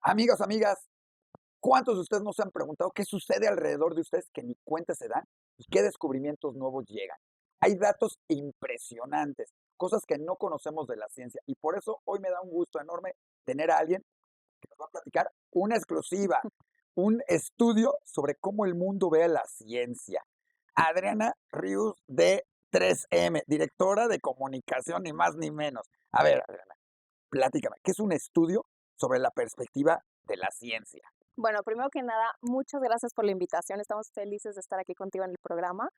Amigos, amigas, ¿cuántos de ustedes no se han preguntado qué sucede alrededor de ustedes que ni cuenta se dan y qué descubrimientos nuevos llegan? Hay datos impresionantes, cosas que no conocemos de la ciencia y por eso hoy me da un gusto enorme tener a alguien que nos va a platicar una exclusiva, un estudio sobre cómo el mundo ve a la ciencia. Adriana Rius de 3M, directora de comunicación, ni más ni menos. A ver, Adriana, platícame, ¿qué es un estudio sobre la perspectiva de la ciencia? Bueno, primero que nada, muchas gracias por la invitación. Estamos felices de estar aquí contigo en el programa.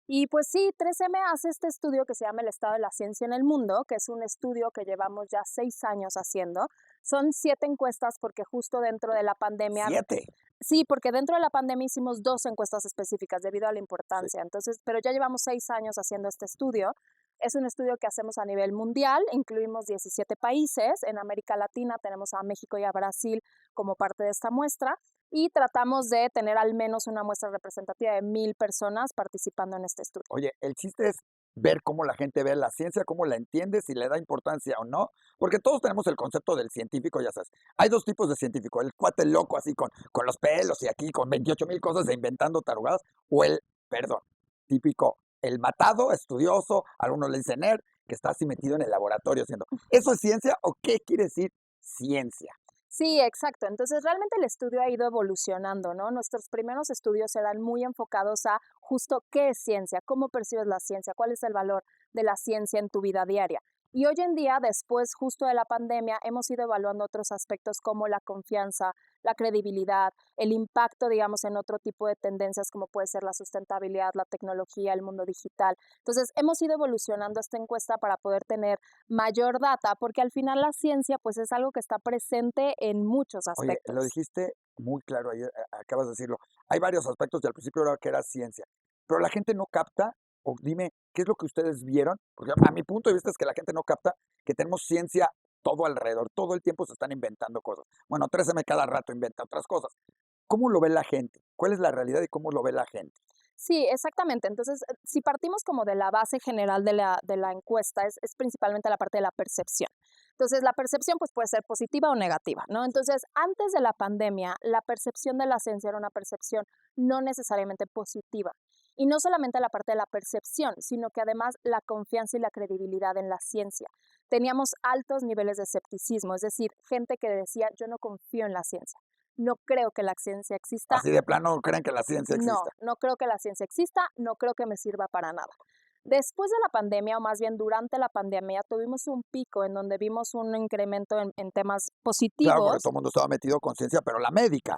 Y pues sí, 3M hace este estudio que se llama El estado de la ciencia en el mundo, que es un estudio que llevamos ya 6 años haciendo. Son 7 encuestas porque justo dentro de la pandemia, 7. sí, porque dentro de la pandemia hicimos 2 encuestas específicas debido a la Sí. importancia. Entonces, pero ya llevamos 6 años haciendo este estudio. Es un estudio que hacemos a nivel mundial, incluimos 17 países. En América Latina tenemos a México y a Brasil como parte de esta muestra y tratamos de tener al menos una muestra representativa de 1000 personas participando en este estudio. Oye, el chiste es ver cómo la gente ve la ciencia, cómo la entiende, si le da importancia o no, porque todos tenemos el concepto del científico, ya sabes. Hay 2 tipos de científico, el cuate loco así con los pelos y aquí con 28,000 cosas e inventando tarugadas, o el, perdón, típico, el matado, estudioso, algunos le dicen nerd, que está así metido en el laboratorio haciendo. ¿Eso es ciencia o qué quiere decir ciencia? Sí, exacto. Entonces, realmente el estudio ha ido evolucionando, ¿no? Nuestros primeros estudios eran muy enfocados a justo qué es ciencia, cómo percibes la ciencia, cuál es el valor de la ciencia en tu vida diaria. Y hoy en día, después justo de la pandemia, hemos ido evaluando otros aspectos como la confianza, la credibilidad, el impacto, digamos, en otro tipo de tendencias como puede ser la sustentabilidad, la tecnología, el mundo digital. Entonces, hemos ido evolucionando esta encuesta para poder tener mayor data, porque al final la ciencia pues es algo que está presente en muchos Oye, lo aspectos. dijiste muy claro ayer, acabas de decirlo. Hay varios aspectos y al principio era que era ciencia, pero la gente no capta, o dime, ¿qué es lo que ustedes vieron? Porque a mi punto de vista es que la gente no capta que tenemos ciencia todo alrededor, todo el tiempo se están inventando cosas. Bueno, 13M cada rato inventa otras cosas. ¿Cómo lo ve la gente? ¿Cuál es la realidad y cómo lo ve la gente? Sí, exactamente. Entonces, si partimos como de la base general de la encuesta, es principalmente la parte de la percepción. Entonces, la percepción pues puede ser positiva o negativa, ¿no? Entonces, antes de la pandemia, la percepción de la ciencia era una percepción no necesariamente positiva. Y no solamente la parte de la percepción, sino que además la confianza y la credibilidad en la ciencia. Teníamos altos niveles de escepticismo, es decir, gente que decía, yo no confío en la ciencia, no creo que la ciencia exista. Así de plano creen que la ciencia No, exista. no creo que la ciencia exista, no creo que me sirva para nada. Después de la pandemia, o más bien durante la pandemia, tuvimos un pico en donde vimos un incremento en temas Claro, porque positivos. todo el mundo estaba metido con ciencia, pero la médica,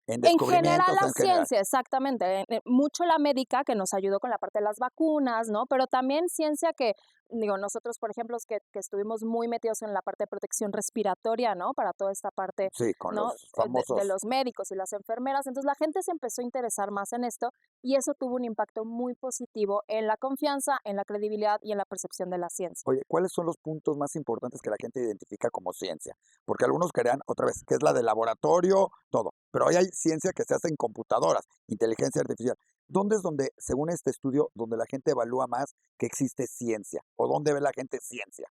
en En general, descubrimientos la en general. ciencia, exactamente, mucho la médica, que nos ayudó con la parte de las vacunas, ¿no? Pero también ciencia que, digo, nosotros, por ejemplo, que estuvimos muy metidos en la parte de protección respiratoria, ¿no? Para toda esta parte, Sí, con ¿no? los De famosos. los médicos y las enfermeras. Entonces, la gente se empezó a interesar más en esto y eso tuvo un impacto muy positivo en la confianza, en la credibilidad y en la percepción de la ciencia. Oye, ¿cuáles son los puntos más importantes que la gente identifica como ciencia? Porque algunos crean, otra vez, que es la de laboratorio, todo, pero hoy hay ciencia que se hace en computadoras, inteligencia artificial. ¿Dónde es donde, según este estudio, donde la gente evalúa más que existe ciencia? ¿O dónde ve la gente ciencia?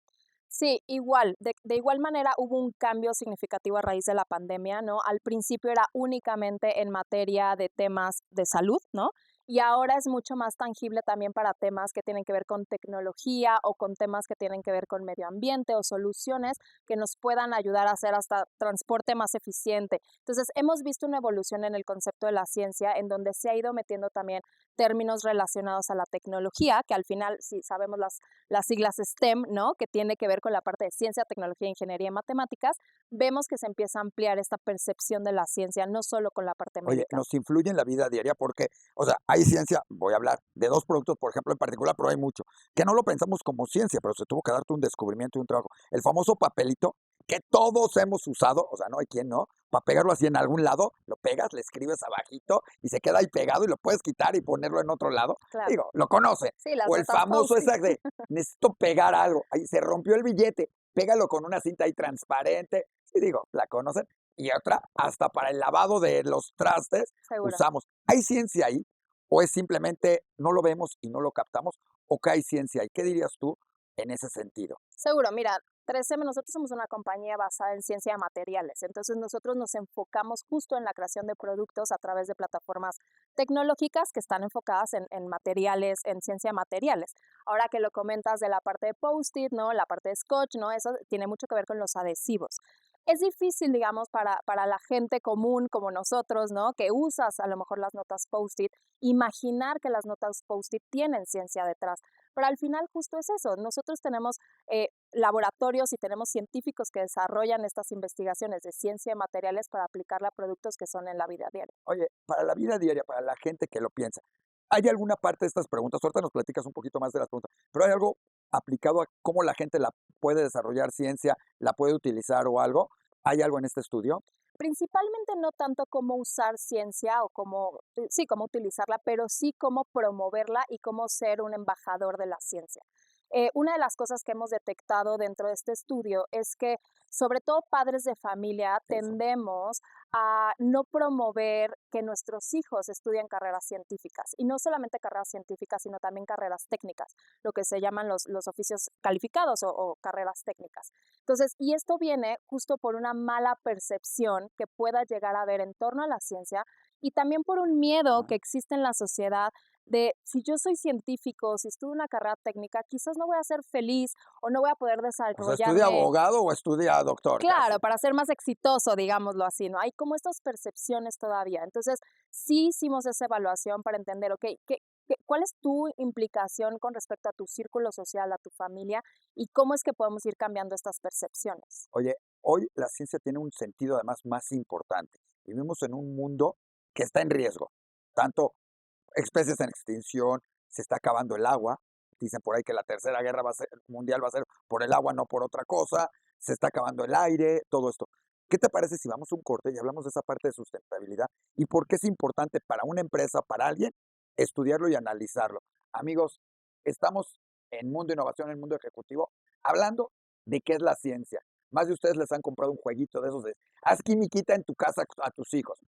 Sí, igual, de igual manera hubo un cambio significativo a raíz de la pandemia, ¿no? Al principio era únicamente en materia de temas de salud, ¿no? Y ahora es mucho más tangible también para temas que tienen que ver con tecnología o con temas que tienen que ver con medio ambiente o soluciones que nos puedan ayudar a hacer hasta transporte más eficiente. Entonces, hemos visto una evolución en el concepto de la ciencia en donde se ha ido metiendo también términos relacionados a la tecnología, que al final, si sabemos las siglas STEM, ¿no? Que tiene que ver con la parte de ciencia, tecnología, ingeniería y matemáticas, vemos que se empieza a ampliar esta percepción de la ciencia, no solo con la parte Oye, médica. nos influye en la vida diaria porque, o sea, hay ciencia, voy a hablar de 2 productos, por ejemplo, en particular, pero hay mucho, que no lo pensamos como ciencia, pero se tuvo que darte un descubrimiento y un trabajo. El famoso papelito que todos hemos usado, o sea, no hay quien no, para pegarlo así en algún lado, lo pegas, le escribes abajito y se queda ahí pegado y lo puedes quitar y ponerlo en otro lado. Claro. Digo, lo conocen. Sí, las O el notas famoso post-it. ese de, necesito pegar algo, ahí se rompió el billete, pégalo con una cinta ahí transparente. Y digo, la conocen. Y otra, hasta para el lavado de los trastes Seguro. usamos. ¿Hay ciencia ahí? ¿O es simplemente no lo vemos y no lo captamos? ¿O qué hay ciencia ahí? ¿Qué dirías tú en ese sentido? Seguro, mira, 3M, nosotros somos una compañía basada en ciencia de materiales, entonces nosotros nos enfocamos justo en la creación de productos a través de plataformas tecnológicas que están enfocadas en materiales, en ciencia de materiales. Ahora que lo comentas de la parte de Post-it, ¿no? La parte de Scotch, ¿no? Eso tiene mucho que ver con los adhesivos. Es difícil, digamos, para la gente común como nosotros, ¿no? Que usas a lo mejor las notas Post-it, imaginar que las notas Post-it tienen ciencia detrás. Pero al final justo es eso. Nosotros tenemos laboratorios y tenemos científicos que desarrollan estas investigaciones de ciencia de materiales para aplicarla a productos que son en la vida diaria. Oye, para la vida diaria, para la gente que lo piensa, ¿hay alguna parte de estas preguntas? Ahorita nos platicas un poquito más de las preguntas, pero ¿hay algo aplicado a cómo la gente la puede desarrollar ciencia, la puede utilizar o algo? ¿Hay algo en este estudio? Principalmente no tanto cómo usar ciencia o cómo, sí, cómo utilizarla, pero sí cómo promoverla y cómo ser un embajador de la ciencia. Una de las cosas que hemos detectado dentro de este estudio es que, sobre todo padres de familia, Eso. tendemos a no promover que nuestros hijos estudien carreras científicas, y no solamente carreras científicas, sino también carreras técnicas, lo que se llaman los oficios calificados o carreras técnicas. Entonces, y esto viene justo por una mala percepción que pueda llegar a haber en torno a la ciencia y también por un miedo Ah. que existe en la sociedad de si yo soy científico, si estudio una carrera técnica, quizás no voy a ser feliz o no voy a poder O sea, ¿estudia desarrollarme, abogado o estudia doctor casi? claro, para ser más exitoso, digámoslo así, ¿no? Hay como estas percepciones todavía. Entonces, sí hicimos esa evaluación para entender, ok, ¿cuál es tu implicación con respecto a tu círculo social, a tu familia y cómo es que podemos ir cambiando estas percepciones? Oye, hoy la ciencia tiene un sentido además más importante. Vivimos en un mundo que está en riesgo, tanto especies en extinción, se está acabando el agua. Dicen por ahí que la tercera guerra mundial va a ser por el agua, no por otra cosa. Se está acabando el aire, todo esto. ¿Qué te parece si vamos a un corte y hablamos de esa parte de sustentabilidad y por qué es importante para una empresa, para alguien, estudiarlo y analizarlo? Amigos, estamos en Mundo Innovación, en Mundo Ejecutivo, hablando de qué es la ciencia. Más de ustedes les han comprado un jueguito de esos de haz quimiquita en tu casa a tus hijos.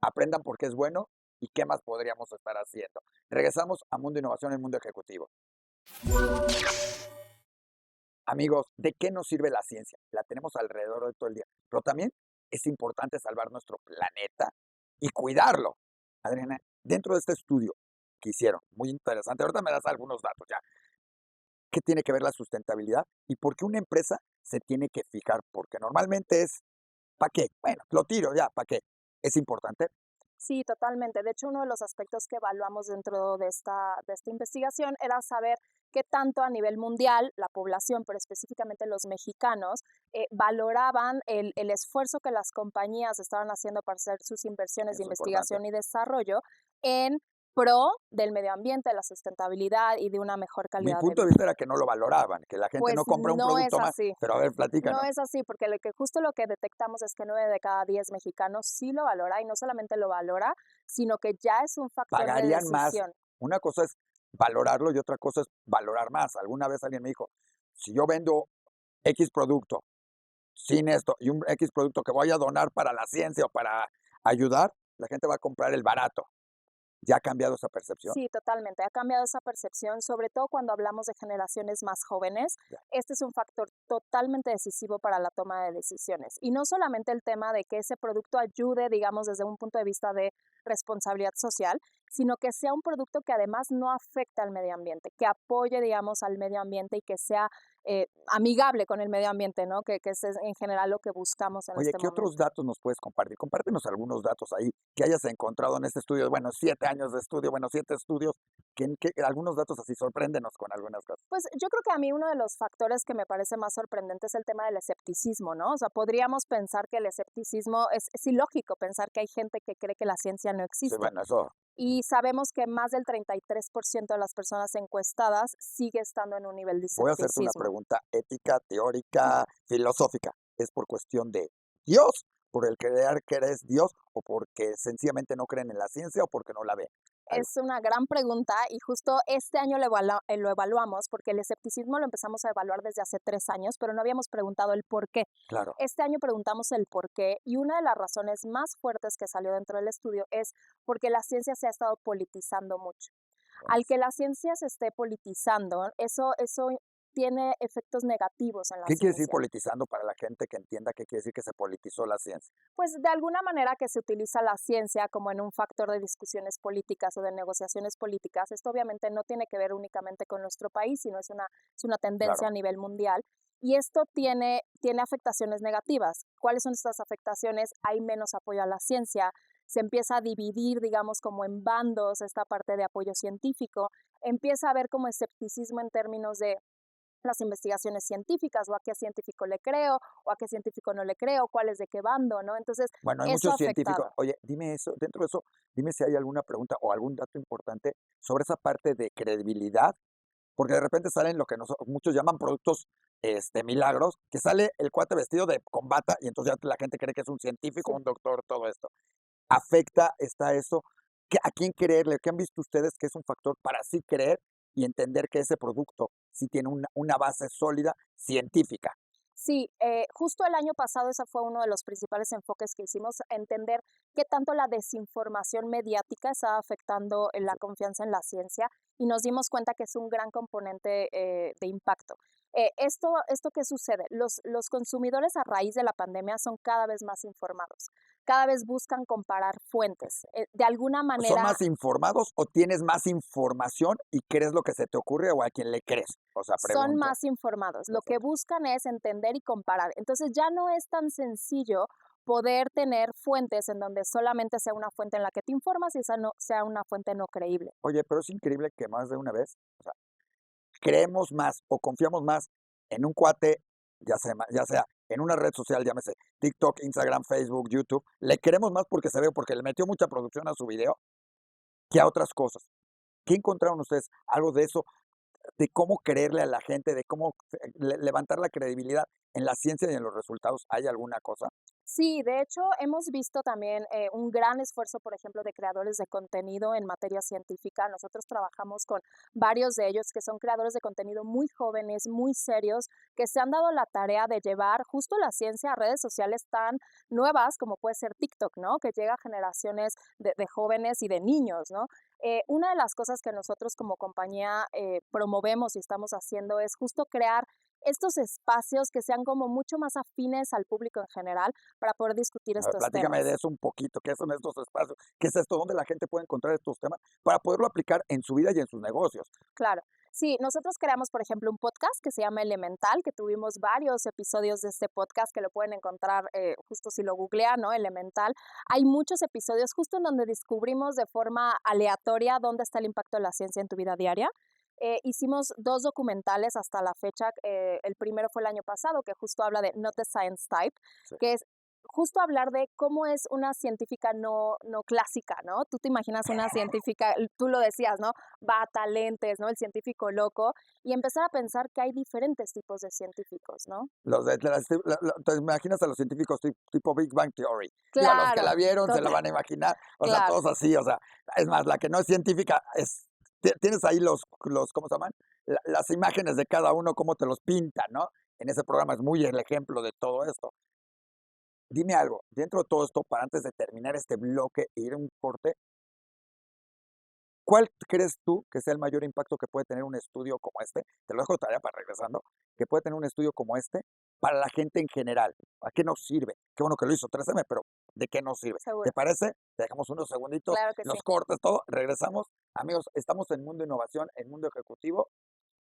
Aprendan por qué es bueno y qué más podríamos estar haciendo. Regresamos a Mundo Innovación, el Mundo Ejecutivo. Amigos, ¿de qué nos sirve la ciencia? La tenemos alrededor de todo el día, pero también es importante salvar nuestro planeta y cuidarlo. Adriana, dentro de este estudio que hicieron, muy interesante, ahorita me das algunos datos ya. ¿Qué tiene que ver la sustentabilidad y por qué una empresa se tiene que fijar? Porque normalmente es, ¿para qué? Bueno, lo tiro ya, ¿para qué? Es importante. Sí, totalmente. De hecho, uno de los aspectos que evaluamos dentro de esta investigación era saber qué tanto a nivel mundial la población, pero específicamente los mexicanos, valoraban el esfuerzo que las compañías estaban haciendo para hacer sus inversiones de Eso es importante. investigación y desarrollo en pro del medio ambiente, de la sustentabilidad y de una mejor Mi calidad de punto de vida. vista era que no lo valoraban, que la gente Pues no compra un no es producto más, así. pero a ver, No platícanos. es así, porque justo lo que detectamos es que 9 de cada 10 mexicanos sí lo valora, y no solamente lo valora, sino que ya es un factor de Pagarían más. decisión. Una cosa es valorarlo y otra cosa es valorar más. Alguna vez alguien me dijo, si yo vendo X producto sin esto y un X producto que voy a donar para la ciencia o para ayudar, la gente va a comprar el barato. ¿Ya ha cambiado esa percepción? Sí, totalmente. Ha cambiado esa percepción, sobre todo cuando hablamos de generaciones más jóvenes. Ya, Este es un factor totalmente decisivo para la toma de decisiones. Y no solamente el tema de que ese producto ayude, digamos, desde un punto de vista de responsabilidad social, sino que sea un producto que además no afecte al medio ambiente, que apoye, digamos, al medio ambiente y que sea amigable con el medio ambiente, ¿no? Que es en general lo que buscamos en oye, este ¿qué otros momento. datos nos puedes compartir? Compártenos algunos datos ahí que hayas encontrado en este estudio. Bueno, 7 años de estudio, bueno, 7 estudios, que algunos datos así, sorpréndenos con algunas cosas. Pues yo creo que a mí uno de los factores que me parece más sorprendente es el tema del escepticismo, ¿no? O sea, podríamos pensar que el escepticismo es ilógico pensar que hay gente que cree que la ciencia no Sí, existe. bueno, eso. Y sabemos que más del 33% de las personas encuestadas sigue estando en un nivel de Voy a hacerte una escepticismo. pregunta ética, teórica, filosófica. ¿Es por cuestión de Dios, por el creer que eres Dios, o porque sencillamente no creen en la ciencia o porque no la ven? Algo, Es una gran pregunta y justo este año lo evaluamos porque el escepticismo lo empezamos a evaluar desde hace 3 años, pero no habíamos preguntado el por qué. claro. Este año preguntamos el por qué y una de las razones más fuertes que salió dentro del estudio es porque la ciencia se ha estado politizando mucho. Bueno, Al que la ciencia se esté politizando, eso tiene efectos negativos en la ¿Qué quiere decir ciencia. politizando para la gente que entienda qué quiere decir que se politizó la ciencia? Pues de alguna manera que se utiliza la ciencia como en un factor de discusiones políticas o de negociaciones políticas. Esto obviamente no tiene que ver únicamente con nuestro país, sino es una tendencia a Claro. nivel mundial. Y esto tiene afectaciones negativas. ¿Cuáles son estas afectaciones? Hay menos apoyo a la ciencia, se empieza a dividir, digamos, como en bandos esta parte de apoyo científico, empieza a haber como escepticismo en términos de las investigaciones científicas, o a qué científico le creo, o a qué científico no le creo, cuál es de qué bando, ¿no? Entonces, Bueno, hay eso ha muchos científicos. afectado. Oye, dime eso, dentro de eso, dime si hay alguna pregunta o algún dato importante sobre esa parte de credibilidad, porque de repente salen lo que muchos llaman productos, milagros, que sale el cuate vestido de con bata y entonces ya la gente cree que es un científico, Sí. un doctor, todo esto. ¿Afecta, está eso? ¿A quién creerle? ¿Qué han visto ustedes que es un factor para sí creer y entender que ese producto sí tiene una base sólida científica? Sí, justo el año pasado ese fue uno de los principales enfoques que hicimos, entender qué tanto la desinformación mediática estaba afectando en la confianza en la ciencia y nos dimos cuenta que es un gran componente de impacto. ¿Esto qué sucede? Los consumidores a raíz de la pandemia son cada vez más informados, cada vez buscan comparar fuentes. De alguna ¿Son manera más informados o tienes más información y crees lo que se te ocurre o a quién le crees? O sea, son pregunto. más informados. Lo que Perfecto. buscan es entender y comparar. Entonces ya no es tan sencillo poder tener fuentes en donde solamente sea una fuente en la que te informas y esa no sea una fuente no creíble. Oye, pero es increíble que más de una vez, o sea, creemos más o confiamos más en un cuate, ya sea en una red social, llámese TikTok, Instagram, Facebook, YouTube, le queremos más porque se ve, porque le metió mucha producción a su video, que a otras cosas. ¿Qué encontraron ustedes? Algo de eso, de cómo creerle a la gente, de cómo levantar la credibilidad en la ciencia y en los resultados. ¿Hay alguna cosa? Sí, de hecho, hemos visto también un gran esfuerzo, por ejemplo, de creadores de contenido en materia científica. Nosotros trabajamos con varios de ellos que son creadores de contenido muy jóvenes, muy serios, que se han dado la tarea de llevar justo la ciencia a redes sociales tan nuevas como puede ser TikTok, ¿no? Que llega a generaciones de jóvenes y de niños, ¿no? Una de las cosas que nosotros como compañía promovemos y estamos haciendo es justo crear estos espacios que sean como mucho más afines al público en general para poder discutir A ver, estos platícame de temas. eso un poquito, ¿qué son estos espacios? ¿Qué es esto? ¿Dónde la gente puede encontrar estos temas para poderlo aplicar en su vida y en sus negocios? Claro. Sí, nosotros creamos, por ejemplo, un podcast que se llama Elemental, que tuvimos varios episodios de este podcast que lo pueden encontrar justo si lo googlean, ¿no? Elemental. Hay muchos episodios justo en donde descubrimos de forma aleatoria dónde está el impacto de la ciencia en tu vida diaria. Hicimos 2 documentales hasta la fecha. El primero fue el año pasado, que justo habla de Not the Science Type, Sí. que es justo hablar de cómo es una científica no clásica, ¿no? Tú te imaginas una científica, tú lo decías, ¿no? Bata, lentes, ¿no? El científico loco, y empezar a pensar que hay diferentes tipos de científicos, ¿no? Los de las te imaginas a los científicos tipo Big Bang Theory. Digo, a los que Claro, la vieron se la total, van a imaginar, o sea, claro. todos así, o sea, es más, la que no es científica tienes ahí los, ¿cómo se llaman? Las imágenes de cada uno, cómo te los pintan, ¿no? En ese programa es muy el ejemplo de todo esto. Dime algo, dentro de todo esto, para antes de terminar este bloque e ir a un corte, ¿cuál crees tú que sea el mayor impacto que puede tener un estudio como este? Te lo dejo de tarea para regresando, que puede tener un estudio como este para la gente en general. ¿A qué nos sirve? Qué bueno que lo hizo 3M, pero ¿de qué nos sirve? ¿Te Seguro, parece? Te dejamos unos segunditos, claro que sí. los cortes, todo, regresamos. Amigos, estamos en Mundo Innovación, en Mundo Ejecutivo,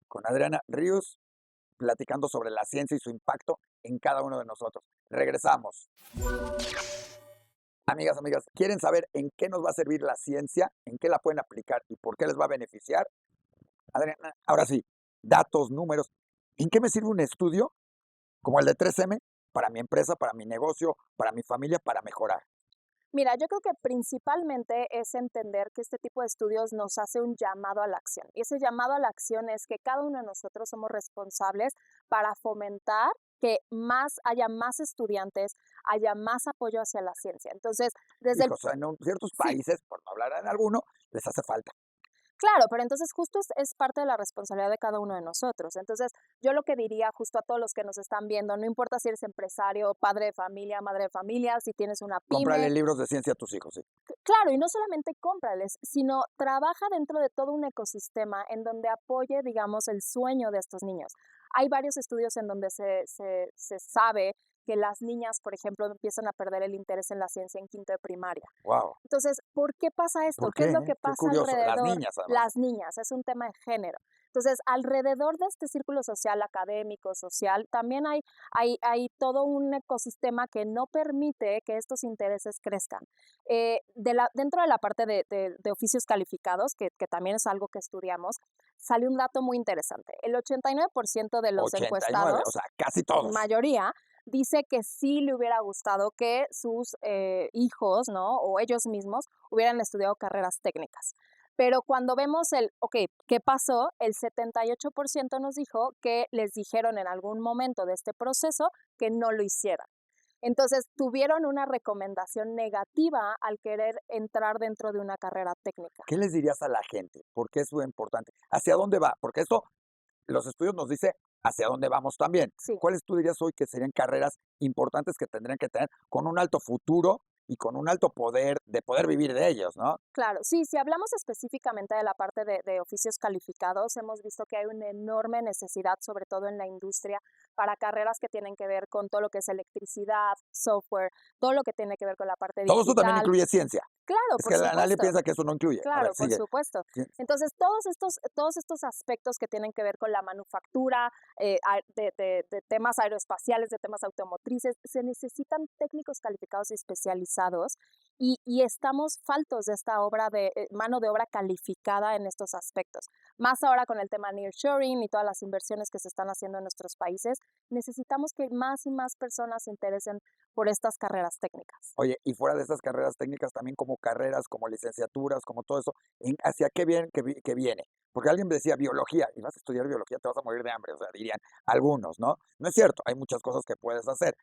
con Adriana Ríos, platicando sobre la ciencia y su impacto en cada uno de nosotros. Regresamos. Amigas, ¿quieren saber en qué nos va a servir la ciencia? ¿En qué la pueden aplicar y por qué les va a beneficiar? Adriana, ahora sí, datos, números. ¿En qué me sirve un estudio como el de 3M para mi empresa, para mi negocio, para mi familia, para mejorar? Mira, yo creo que principalmente es entender que este tipo de estudios nos hace un llamado a la acción. Y ese llamado a la acción es que cada uno de nosotros somos responsables para fomentar que haya más estudiantes, haya más apoyo hacia la ciencia. Entonces, desde el Hijos, en ciertos sí, países, por no hablar en alguno, les hace falta. Claro, pero entonces justo es parte de la responsabilidad de cada uno de nosotros. Entonces, yo lo que diría justo a todos los que nos están viendo, no importa si eres empresario, padre de familia, madre de familia, si tienes una Cómprale pyme, libros de ciencia a tus hijos, sí. claro, y no solamente cómprales, sino trabaja dentro de todo un ecosistema en donde apoye, digamos, el sueño de estos niños. Hay varios estudios en donde se sabe que las niñas, por ejemplo, empiezan a perder el interés en la ciencia en quinto de primaria. Wow. Entonces, ¿por qué pasa esto? ¿Por ¿Qué es qué, lo que Qué pasa curioso. Las alrededor? niñas, además. Las niñas, es un tema de género. Entonces, alrededor de este círculo social, académico, social, también hay todo un ecosistema que no permite que estos intereses crezcan. Dentro de la parte de oficios calificados, que también es algo que estudiamos, salió un dato muy interesante. El 89% de los 89, o encuestados, sea, casi todos. mayoría, dice que sí le hubiera gustado que sus hijos, ¿no? O ellos mismos hubieran estudiado carreras técnicas. Pero cuando vemos ok, ¿qué pasó? El 78% nos dijo que les dijeron en algún momento de este proceso que no lo hicieran. Entonces, tuvieron una recomendación negativa al querer entrar dentro de una carrera técnica. ¿Qué les dirías a la gente? ¿Por qué es muy importante? ¿Hacia dónde va? Porque esto, los estudios nos dice hacia dónde vamos también. Sí. ¿Cuáles tú dirías hoy que serían carreras importantes que tendrían que tener con un alto futuro y con un alto poder de poder vivir de ellos, ¿no? Claro, sí, si hablamos específicamente de la parte de oficios calificados, hemos visto que hay una enorme necesidad, sobre todo en la industria, para carreras que tienen que ver con todo lo que es electricidad, software, todo lo que tiene que ver con la parte Todo eso también digital. incluye ciencia. Claro, Es por que nadie supuesto. piensa que eso no incluye. A ver, Claro, por sigue. supuesto. Sí. Entonces, todos estos aspectos que tienen que ver con la manufactura, de temas aeroespaciales, de temas automotrices, se necesitan técnicos calificados y especializados y estamos faltos de esta obra de mano de obra calificada en estos aspectos. Más ahora con el tema nearshoring y todas las inversiones que se están haciendo en nuestros países, necesitamos que más y más personas se interesen por estas carreras técnicas. Oye, y fuera de esas carreras técnicas, también como carreras, como licenciaturas, como todo eso, ¿hacia qué bien que viene? Porque alguien me decía biología, y vas a estudiar biología, te vas a morir de hambre, o sea, dirían algunos, ¿no? No es cierto, hay muchas cosas que puedes hacer.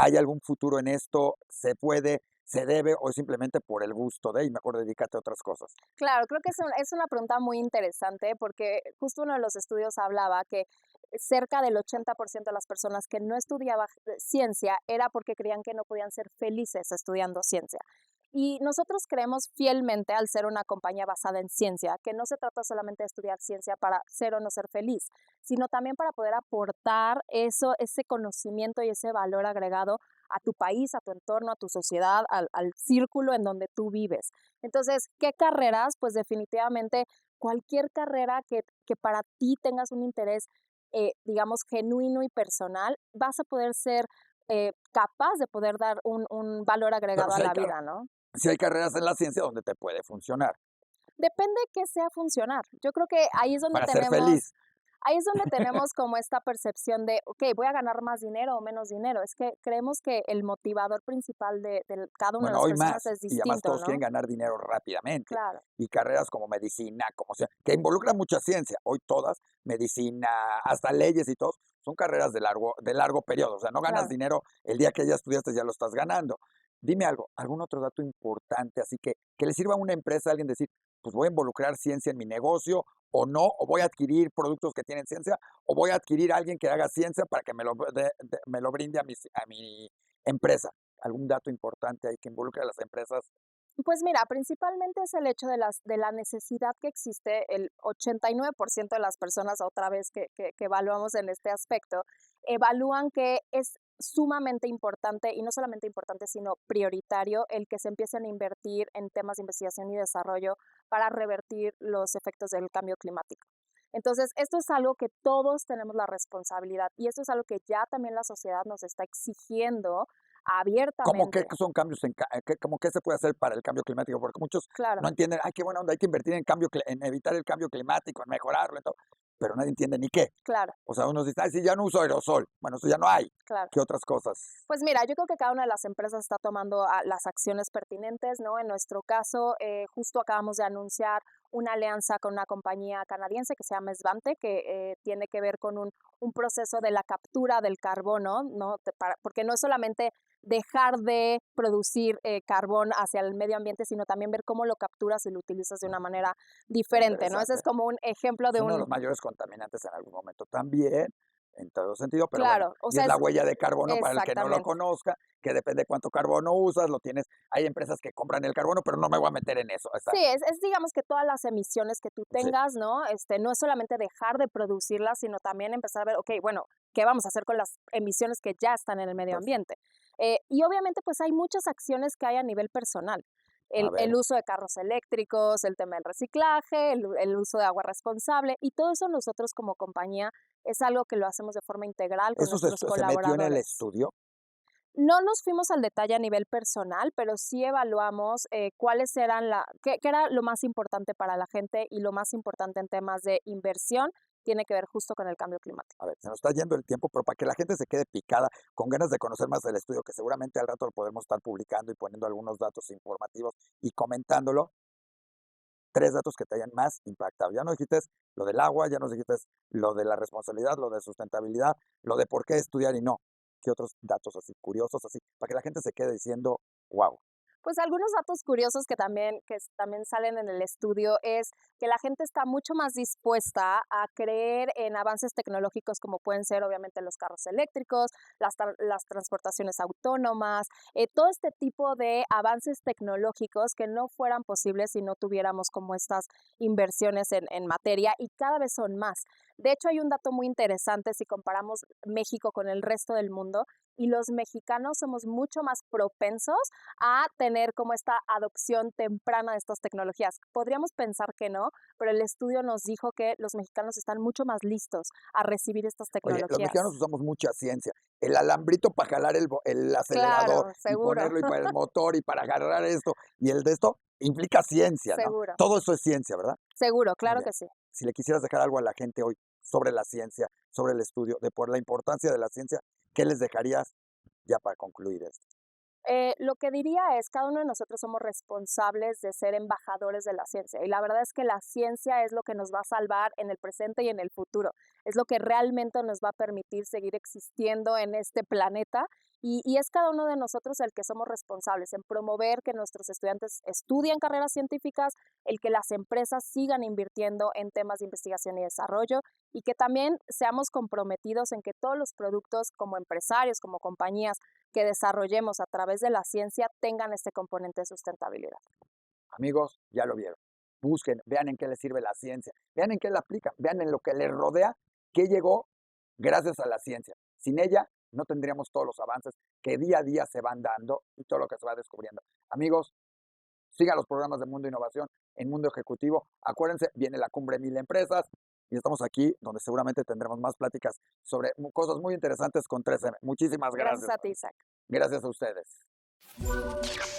¿Hay algún futuro en esto? ¿Se puede? ¿Se debe? ¿O es simplemente por el gusto de, y mejor dedícate a otras cosas? Claro, creo que es una pregunta muy interesante porque justo uno de los estudios hablaba que cerca del 80% de las personas que no estudiaban ciencia era porque creían que no podían ser felices estudiando ciencia. Y nosotros creemos fielmente, al ser una compañía basada en ciencia, que no se trata solamente de estudiar ciencia para ser o no ser feliz, sino también para poder aportar eso, ese conocimiento y ese valor agregado a tu país, a tu entorno, a tu sociedad, al círculo en donde tú vives. Entonces, ¿qué carreras? Pues definitivamente cualquier carrera que para ti tengas un interés, digamos, genuino y personal, vas a poder ser capaz de poder dar un valor Pero agregado a la vida, ¿no? si hay carreras en la ciencia donde te puede funcionar Depende qué sea funcionar. Yo creo que para ser feliz. ahí es donde tenemos como esta percepción de, okey, ¿voy a ganar más dinero o menos dinero? Es que creemos que el motivador principal de cada una de Bueno, las hoy personas más, es y además distinto, todos ¿no? quieren ganar dinero rápidamente. Claro, Y carreras como medicina, como sea, que involucran mucha ciencia. Hoy todas, medicina, hasta leyes y todo, son carreras de largo periodo. O sea, no ganas claro. dinero el día que ya estudiaste, ya lo estás ganando. Dime algo, algún otro dato importante, así que le sirva a una empresa a alguien decir, pues voy a involucrar ciencia en mi negocio o no, o voy a adquirir productos que tienen ciencia, o voy a adquirir a alguien que haga ciencia para que me lo brinde a mi empresa. ¿Algún dato importante ahí que involucre a las empresas? Pues mira, principalmente es el hecho de la necesidad que existe, el 89% de las personas, otra vez que evaluamos en este aspecto, evalúan que es sumamente importante, y no solamente importante, sino prioritario, el que se empiecen a invertir en temas de investigación y desarrollo para revertir los efectos del cambio climático. Entonces, esto es algo que todos tenemos la responsabilidad y esto es algo que ya también la sociedad nos está exigiendo ¿Cómo qué abiertamente. son cambios cómo qué se puede hacer para el cambio climático? Porque muchos Claro, no entienden, ay, qué buena onda, hay que invertir en evitar el cambio climático, en mejorarlo, en todo, pero nadie entiende ni qué. claro, O sea, unos dicen, ay, sí, ya no uso aerosol. Bueno, eso ya no hay. claro. ¿Qué otras cosas? Pues mira, yo creo que cada una de las empresas está tomando las acciones pertinentes, ¿no? En nuestro caso, justo acabamos de anunciar una alianza con una compañía canadiense que se llama Svante, que tiene que ver con un proceso de la captura del carbono, ¿no? Porque no es solamente dejar de producir carbón hacia el medio ambiente, sino también ver cómo lo capturas y lo utilizas de una manera diferente, ¿no? Ese es Interesante. como un ejemplo Es de uno de un, los mayores contaminantes en algún momento también, en todo sentido, pero bueno, claro, o y es sea, la es huella de carbono para el que no lo exactamente. conozca, que depende de cuánto carbono usas, lo tienes. Hay empresas que compran el carbono, pero no me voy a meter en eso. Sí, Exacto. digamos que todas las emisiones que tú Sí, tengas, ¿no? No es solamente dejar de producirlas, sino también empezar a ver, okey, bueno, ¿qué vamos a hacer con las emisiones que ya están en el medio pues, ambiente? Y obviamente, pues, hay muchas acciones que hay a nivel personal. a El ver, uso de carros eléctricos, el tema del reciclaje, el uso de agua responsable, y todo eso nosotros como compañía es algo que lo hacemos de forma integral con ¿eso nuestros se metió en el colaboradores. estudio? No nos fuimos al detalle a nivel personal, pero sí evaluamos cuáles eran qué era lo más importante para la gente y lo más importante en temas de inversión tiene que ver justo con el cambio climático. A ver, se nos está yendo el tiempo, pero para que la gente se quede picada, con ganas de conocer más del estudio, que seguramente al rato lo podemos estar publicando y poniendo algunos datos informativos y comentándolo, 3 datos que te hayan más impactado. Ya nos dijiste lo del agua, ya nos dijiste lo de la responsabilidad, lo de sustentabilidad, lo de por qué estudiar y no. ¿Qué otros datos así curiosos, así, para que la gente se quede diciendo: "Guau"? Pues algunos datos curiosos que también salen en el estudio es que la gente está mucho más dispuesta a creer en avances tecnológicos como pueden ser obviamente los carros eléctricos, las transportaciones autónomas, todo este tipo de avances tecnológicos que no fueran posibles si no tuviéramos como estas inversiones en materia y cada vez son más. De hecho, hay un dato muy interesante si comparamos México con el resto del mundo y los mexicanos somos mucho más propensos a tener como esta adopción temprana de estas tecnologías. Podríamos pensar que no, pero el estudio nos dijo que los mexicanos están mucho más listos a recibir estas Oye, los mexicanos tecnologías. usamos mucha ciencia. El alambrito para jalar el acelerador Claro, y seguro, ponerlo, y para el motor, y para agarrar esto, y el de esto, implica ciencia, ¿no? seguro, Todo eso es ciencia, ¿verdad? seguro, Muy claro bien. que sí. Si le quisieras dejar algo a la gente hoy sobre la ciencia, sobre el estudio, de por la importancia de la ciencia, ¿qué les dejarías ya para concluir esto? Lo que diría es, cada uno de nosotros somos responsables de ser embajadores de la ciencia y la verdad es que la ciencia es lo que nos va a salvar en el presente y en el futuro. Es lo que realmente nos va a permitir seguir existiendo en este planeta y es cada uno de nosotros el que somos responsables en promover que nuestros estudiantes estudien carreras científicas, el que las empresas sigan invirtiendo en temas de investigación y desarrollo y que también seamos comprometidos en que todos los productos como empresarios, como compañías, que desarrollemos a través de la ciencia tengan este componente de sustentabilidad. Amigos, ya lo vieron. Busquen, vean en qué les sirve la ciencia, vean en qué la aplican, vean en lo que les rodea, qué llegó gracias a la ciencia. Sin ella no tendríamos todos los avances que día a día se van dando y todo lo que se va descubriendo. Amigos, sigan los programas de Mundo Innovación en Mundo Ejecutivo. Acuérdense, viene la Cumbre Mil Empresas y estamos aquí donde seguramente tendremos más pláticas sobre cosas muy interesantes con 3M. Muchísimas Gracias gracias. a ti, Isaac. Gracias a ustedes.